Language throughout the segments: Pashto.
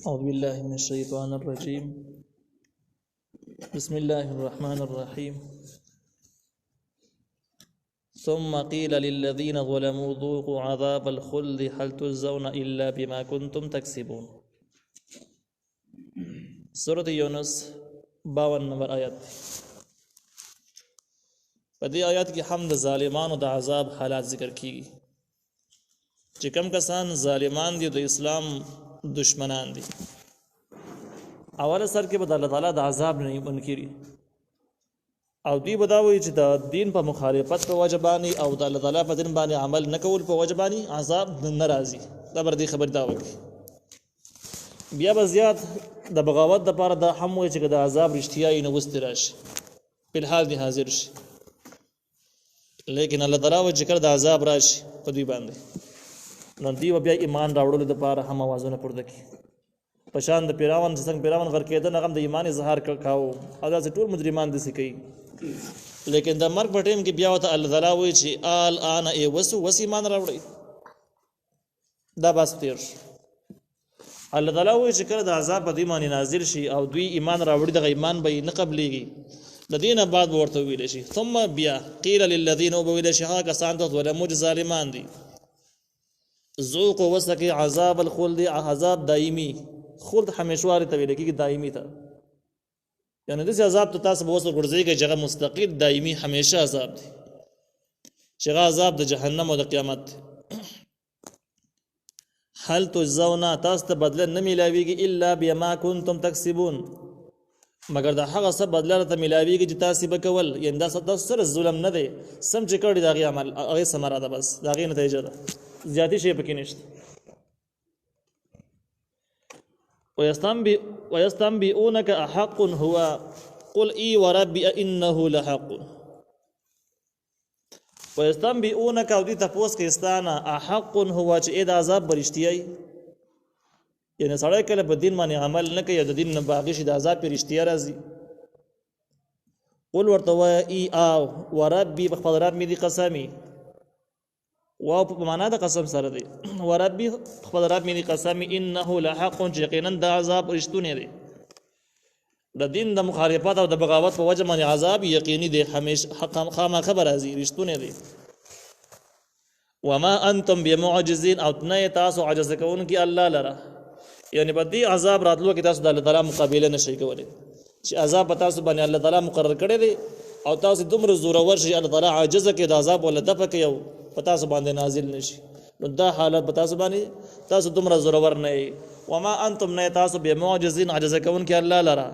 أعوذ بالله من الشيطان الرجيم بسم الله الرحمن الرحيم ثم قيل للذين ظلموا ذوقوا عذاب الخلد هل تجزون إلا بما كنتم تكسبون. سورة يونس 52 نمبر آیت. په دې آیات کې هم د ظالمانو د عذاب حالات ذکر کیږي چې کوم کسان ظالمان دي د اسلام دشمنان دي. اول سر کې به د الله تعالی د عذاب نه منکري او دی بداوي چې د دین په مخالفت په وجبانی او د الله تعالی په دین باندې عمل نه کول په وجبانی عذاب ناراضي. دا بر دې خبر دا وکړي. بیا به زیات د بغاوت د پاره د هم وي چې د عذاب رښتیا یې نه وستې راشي په حال دي حاضر شي، لیکن الله تعالی و ذکر د عذاب راشي په دې باندې نو دی بیا ایمان راوړلو د پاره هم आवाजونه پورته کی په شان د پیراون څنګه پیراون غر کېدل هغه د ایمان اظهار کاو او دا ټول مجرمان دي کوي. لیکن د مرګ په ټیم کې بیا وته الله تعالی وایي چې آل انا ای وسو ایمان راوړي دا بس تیر. الله تعالی وایي چې کله د عذاب په دې باندې نازل شي او دوی ایمان راوړي د ایمان به نه قبليږي د دینه بعد ورته ویل شي ثم بیا قیل للذین وبویل شي ها کسان ته ظلموا ظالمان دي ذوقوا وسقي عذاب الخلد عذاب دایمي خلد همیشوار ته ویل کېږي دایمي ته یعنی د عذاب ته تاسو به وسو ګرځيږي چې هغه مستقل دایمي همیشه عذاب دي چې هغه عذاب د جهنم او د قیامت. هل تجزون تاسو ته بدله نه ملاويږي الا بما كنتم تکسبون مگر دا هغه څه بدله ته ملاويږي چې تاسو به کول یعنی دا سره ظلم نه دی سم چې کړی دا غي عمل هغه سمره ده بس دا غي نتیجه ده زیاتی شی پکې نشته. ويستنبئونك أحق هو قل إي وربي إنه لحق. ويستنبئونك او دي تفوس کستانه أحق هو چې اې د عذاب برشتيای یعنی سړی کله په دین باندې عمل نه کوي د دین نه باغی شي د عذاب پرشتیا راځي. قل ورته إي او وربي بخپل رب مې دي قسمي واو په معنا د قسم سره دی وربي خپل رب مې قسم انه لحق یقینا د عذاب رښتونه دی. د دین د مخالفت او د بغاوت په وجه باندې عذاب یقیني دی همیشه خامہ خبر راځي رښتونه دی. وما انتم بمعجزين او نه تاسو عجز کوونکی الله لره یعنی په دې عذاب راتلو کې تاسو د الله تعالی مقابله نشئ کولای چې عذاب تاسو باندې الله تعالی مقرر کړی دی او تاسو دومره زورور شئ الله تعالی عاجز کې د عذاب ولا دفع کوي پتا سو باندې نازل نشي نو دا حالت پتا سو باندې تاسو دومره زورور نه وي. وما انتم نه تاسو به معجزین عجز کوون کې الله لرا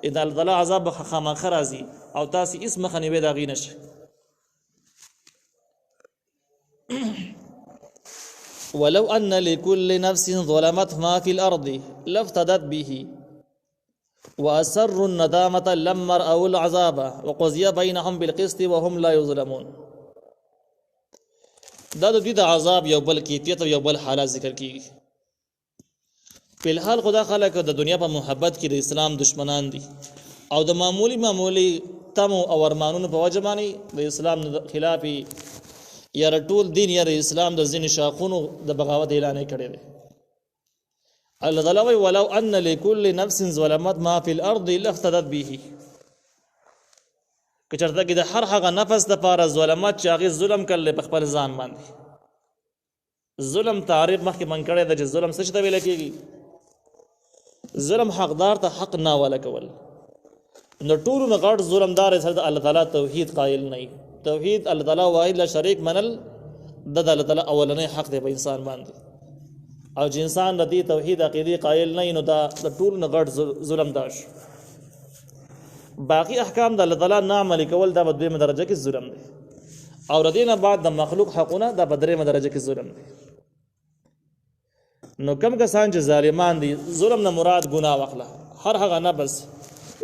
اذا الله عذاب خامہ خرازي او تاسو اسم خنیبه دا غي نشي. ولو ان لكل نفس ظلمت ما في الارض لافتدت به واسروا الندامه لما راوا العذاب وقضي بينهم بالقسط وهم لا يظلمون. دا د دې د عذاب یو بل کیفیت او یو بل حالات ذکر کیږي. په الحال خدا خلق د دنیا په محبت کې د اسلام دشمنان دي او د معمولی تمو او ارمانونو په وجه باندې د اسلام خلاف یا ټول دین یا اسلام د ځین شاخونو د بغاوت اعلان کړي دي. الله تعالی وی ولو ان لكل نفس ظلمت ما في الارض لافتدت به که چرته کې د هر هغه نفس د پاره ظلمات چې هغه ظلم کړل په خپل ځان باندې ظلم تعریف مخکې من کړی د ظلم څه ته ویل کېږي ظلم حقدار ته حق نه ولا کول نو ټول نه غټ ظلمدار سره د الله تعالی توحید قائل نه توحید الله تعالی واحد لا شریک منل د الله تعالی اولنې حق دی په انسان باندې او چې انسان د دې توحید عقیده قائل نه نو دا ټول نه غټ ظلمدار باقی احکام د الله تعالی نه عمل کول دا په دویمه درجه کې ظلم دی او ردینه بعد د مخلوق حقونه دا په دریمه درجه کې ظلم دی. نو کم کسان چې ظالمان دي ظلم نه مراد ګناه واخله هر هغه نفس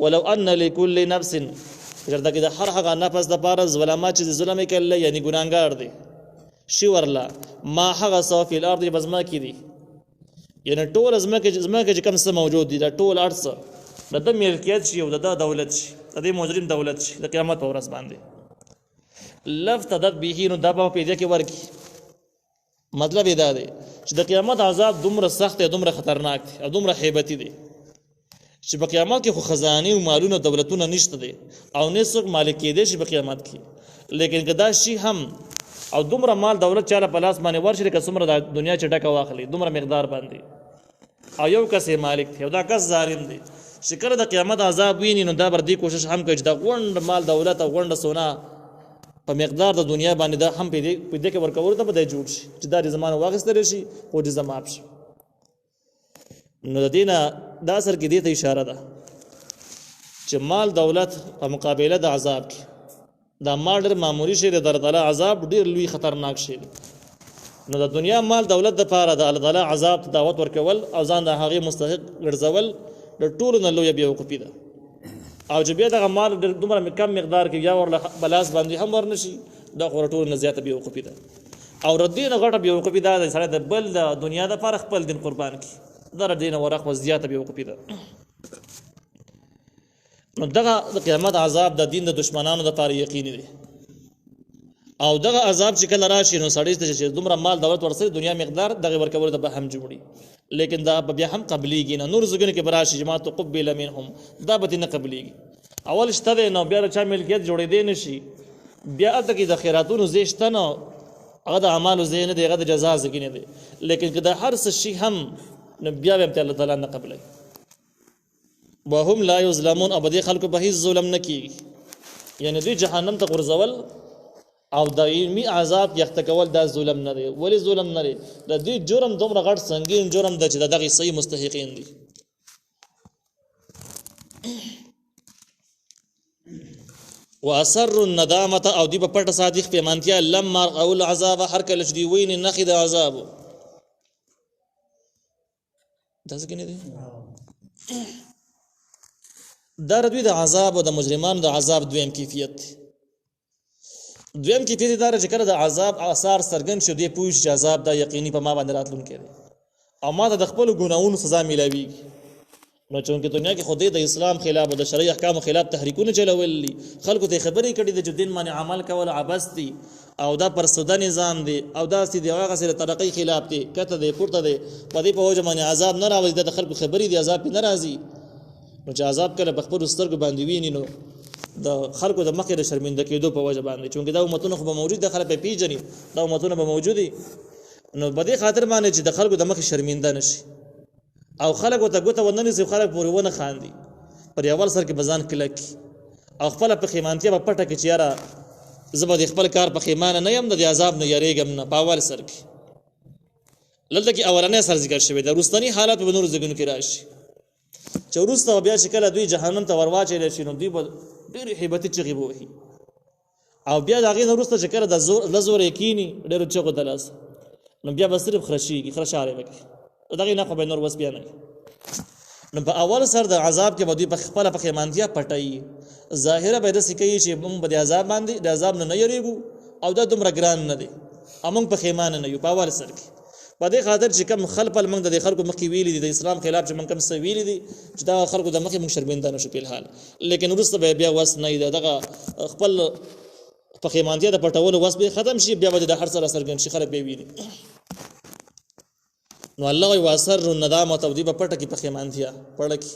ولو ان لكل نفس چرته کې د هر هغه نفس د پاره ظلمات چې ظلم کوي یعنی ګناګار دي شي ورلا ما هغه صافي الارض بزما کې دي یعنی ټول ازمکه چې کوم څه موجود دي دا ټول ارڅ د ملکیت شي او د دولت شي د مجرم دولت شي د قیامت پر ورځ باندې لفتدت به نو دا په پیدا کې ورکی مطلب یې دا دی چې د قیامت عذاب دومره سخت دی، دومره خطرناک دی او دومره هیبتي دی چې په قیامت کې خو خزانې او مالونه دولتونه نشته دی او نه څوک مالک کېدی شي په قیامت کې. لیکن که دا شي هم او دومره مال دولت چاله په لاس باندې ورشي لکه څومره د دنیا چې ډکه واخلي دومره مقدار باندې او یو کس یې مالک دی او دا کس ظالم دی چې کله د قیامت عذاب ویني نو دا بر دې کوشش هم کوي چې د غونډ مال دولت او غونډ سونا په مقدار د دنیا باندې دا هم پیدا کې ورکول ته به جوړ شي چې دا د زمانه واغستل شي او د زماب شي. نو د دینه دا اثر کې دې ته اشاره ده چې مال دولت په مقابله د عذاب کې دا مال ډېر معمولی شی دی، د الله تعالی عذاب ډېر لوی خطرناک شی دی. نو د دنیا مال دولت د پاره د الله تعالی عذاب ته دعوت ورکول او ځان د هغه مستحق ګرځول د ټولو نه لوی بیوقوفي ده او چې بیا دغه مال دومره کم مقدار کې یا ورله بلاس باندې هم ورنشي دا خو ټولو نه زیاته بیوقوفي ده او ردینه غټه بیوقوفي ده چې سړی د بل د دنیا د پاره خپل دین قربان کړي دا ردینه ورخ زیاته بیوقوفي ده. نو دغه د قیامت عذاب د دین د دشمنانو لپاره یقیني دی او دغه عذاب چې کله راشي نو سړی ته چې دومره مال دولت ورسره دنیا مقدار دغه ورکول د به هم جوړي لیکن دا بیا هم قبليږي نه نور زګنه کې براشي جماعت قبل منهم دا به نه قبليږي. اول شته نو بیا چا ملکیت جوړې دی نشي بیا اته کې د خیراتونو زیشته نه هغه د اعمالو زین دی هغه د جزاء زګنه دی لیکن که دا هر څه شي هم نو بیا به الله تعالی نه قبلای وهم لا یظلمون ابدی خلق به هیڅ ظلم نه کیږي یعنی دوی جهنم ته غورځول او دایمي عذاب یخت کول دا ظلم نه دی. ولی ظلم نه دی؟ د دې جرم دومره غټ سنگین جرم د چې دغه صحیح مستحقین دي. واثر الندامه او دی په پټه صادق پیمانتیا لما او العذاب هر کله چې دی وین نخې د عذاب دا څنګه نه دی دا دوی د عذاب او د مجرمانو د عذاب دویم کیفیت دی. دویم کیفیت دا چې کله د عذاب آثار سرګن شو دی پوښ چې عذاب دا یقیني په ما باندې راتلونکی دی او ما ته د خپل ګناہوں سزا ملويږي. نو چونکه دنیا کې خدای د اسلام خلاف او د شرعي احکام خلاف تحریکونه چلولي خلکو ته خبرې کړي د دین باندې عمل کول عبث دي او دا پر سودا نظام دی او دا سي دی هغه سره طریقې خلاف دي کته دی پورته دی په دې په وجه باندې عذاب نه راوځي د خلکو خبرې دی عذاب نه راځي. نو چې عذاب کله په خپل سترګو باندې ویني نو د خلکو د مخې د شرمنده کېدو په وجه باندې چونکه دا امتونه خو به موجود د خلک په پیژني دا امتونه به موجودي نو په دې خاطر باندې چې د خلکو د مخې شرمنده نشي او خلک ته ګوته ونني سي خلک پورې ونه خاندي پر اول سر کې بزان کلک او خپل په خیمانتیا په پټه کې چیرې زبر د خپل کار په خیمانه نه يم د عذاب نه یریګم نه په اول سر کې لته کې اورانه سر ذکر شوی د روستنی حالت په نور زګونو کې راشي چې ورسته بیا چې کله دوی جهنم ته ورواچل شي نو دوی به ډېر هیبتي چغې بوهي او بیا د هغې نه وروسته چې کله د زور یقیني ډېرو چغو د لاس نو بیا به صرف خرشیږي خرشارې وکړي دغې نه خو به نور وس بیا نه نو په اول سر د عذاب کې به دوی په خپله په خیمانتیا پټوي ظاهره به یې داسې کوي چې موږ به د عذاب باندې د عذاب نه یریږو او دا دومره ګران نه دی او موږ په خیمانه نه یو په اول سر کې په دې خاطر چې کم خلق موږ د خلکو مخې ویلي دي د اسلام خلاف چې موږ کم څه ویلي دي چې دا خلکو د مخې موږ شرمنده نشو په الحال لیکن وروسته به بیا وس نه دی دغه خپل په خیمانتیا د پټولو وس به ختم شي بیا به د هر سره سرګن شي خلک به ویني. نو الله وی واسر الندامه توذیب پټه کې په خیمانتیا پړه کې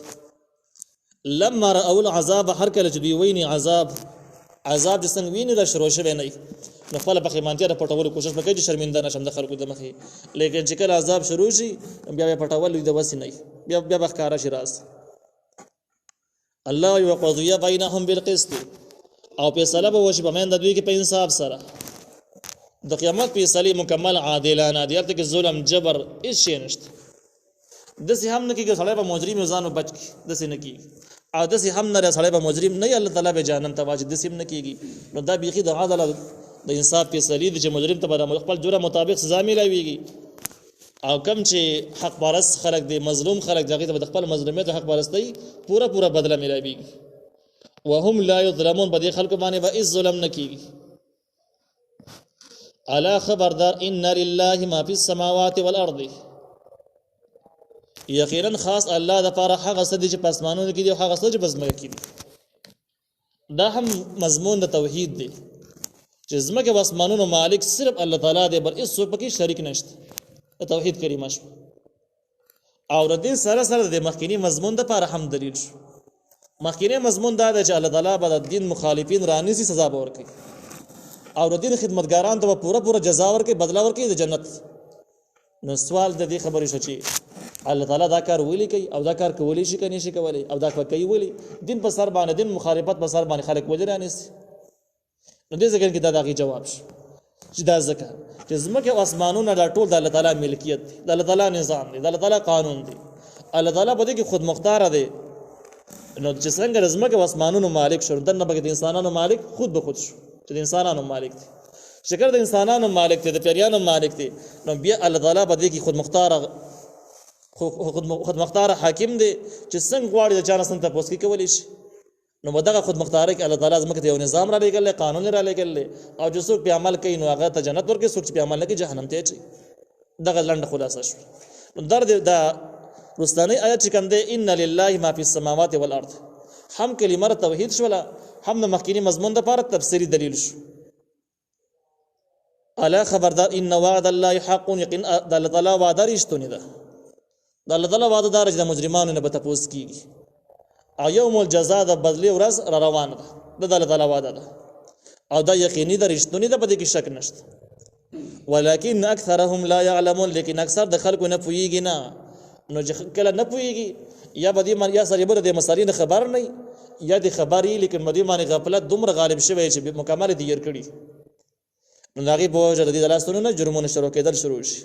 لما راو العذاب هر کله چې دوی ویني عذاب چې څنګه ویني را شروع شوی نه نو خپل په خیمانتیا د پټولو کوشش وکړي چې شرمنده نشم د خلکو د مخې لیکن چې کله عذاب شروع شي بیا پټول د وس نه بیا بخکارا شي راز. الله یقضي بینهم بالقسط او په صلب وشي په من د دوی کې په انصاف سره د قیامت په صلی مکمل عادلانه دی ته کې ظلم جبر هیڅ شي نشته دسي هم نه کېږي سړی په مجرم ځانو بچ کی دسي نه کېږي او دسي هم نه سړی په مجرم نه الله تعالی به جهنم ته واجب دسي نه کېږي نو دا بيخي د عدالت د انصاف په صلی چې مجرم ته به خپل جرم مطابق سزا ملويږي او کم چې حق پرست خلک دي مظلوم خلک دغه ته خپل مظلومیت حق پرستی پورا بدله ملويږي وهم لا یظلمون په دې خلکو باندې به ظلم نه کېږي. الا خبردار ان لله ما في السماوات والارض یقینا خاص الله د پاره هغه څه چې په اسمانونو کې دي او هغه څه چې په ځمکه کې دي دا هم مضمون د توحید دی چې ځمکه او اسمانونو مالک صرف الله تعالی دی، بل هیڅ څوک پکې شریک نشته. توحید کلمه شو. او د دې سره سره د مخکینی مضمون د لپاره هم دلیل شو. مخکینی مضمون دا دی چې الله تعالی به د دین مخالفین رانیسي، سزا به ورکړي، او د دین خدمتګاران ته به پوره جزا ورکړي، بدله ورکړي د جنت. نو سوال د دې خبرې شو چې الله تعالی دا کار ویلي کوي او دا کار کولی شي کني شي کولی، او دا کوي ویلي دین په سر باندې، دین مخالفت په سر باندې خلک وجه رانیسي. نو دې ځکه کې دا دغه جواب شو چې دا ځکه چې ځمکه او اسمانونه دا ټول د الله تعالی ملکیت دی، د الله تعالی نظام دی، د الله تعالی قانون دی. الله تعالی په دې کې خود مختار دی. نو چې څنګه ځمکه او اسمانونو مالک شو، دنه به د انسانانو مالک خود به خود شو چې د انسانانو مالک دی. شکر د انسانانو مالک دی، د پیریانو مالک دی. نو بیا الله تعالی په دې کې خود مختار حاکم دی چې څنګه غواړي د چا نه څنګه تاسو کې کولی شي. نو مدغه خود مختار کې الله تعالی زمکه یو نظام را لګل، قانون را لګل، او چې څوک په عمل کوي نو هغه ته جنت ورکړي، څوک په عمل نه کوي جهنم ته اچي. دغه لنډ خلاصه شو. نو درد دا رستانی آیت چې کوم دی ان لله ما فی السماوات والارض، هم کلمه توحید شولا، هم د مخکینی مضمون د لپاره تفسیری دلیل شو. الا خبردار ان وعد الله حق، یقین د الله تعالی وعده رښتونی ده. د الله تعالی وعده دار چې د مجرمانو نه به تپوس کیږي، او یوم الجزاء د بدلی ورځ را روانه ده. د الله تعالی وعده ده او دا یقیني ده، رښتونی ده، په دې کې شک نشته. ولکن اکثرهم لا يعلمون، لیکن اکثر د خلکو نه پوهیږي نه. نو کله نه پوهیږي یا به دې من یا سره به د مسالې خبر نه یا د خبرې، لیکن مدې باندې غفلت دومره غالب شوی چې مکمل دي ير کړي. نو هغه په وجه د دې لاسونو نه جرمونه شروع کېدل شروع شي.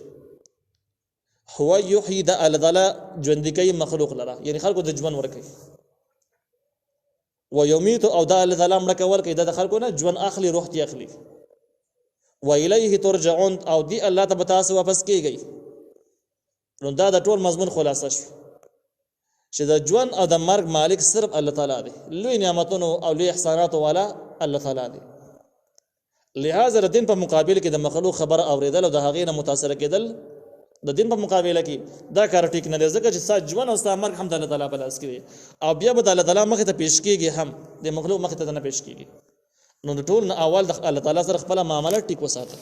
هو یحیی د الله تعالی ژوند کوي مخلوق لره، یعنی خلکو د ژوند ورکوي. و یمیت، او دا الله تعالی مړه کول کوي، د خلکو نه ژوند اخلي، روح تی اخلي. و الیه ترجعون، او دی الله ته تاسو واپس کیږي. نو دا د ټول مضمون خلاصه شو چې د ژوند او د مرګ مالک صرف الله تعالی دی. لوی نعمتونو او لوی احسانات والا الله تعالی دی. لہذا د دین په مقابل کې د مخلوق خبر اوریدل او د هغې نه متاثر کېدل د دین په مقابله کې دا کار ټیک نه دی، ځکه چې ستا ژوند او ستا مرګ هم د الله تعالی په لاس کې دی، او بیا به د الله تعالی مخې ته پیش کېږي، هم د مخلوق مخې ته نه پیش کېږي. نو د ټول نه اول د الله تعالی سره خپله معامله ټیک وساته.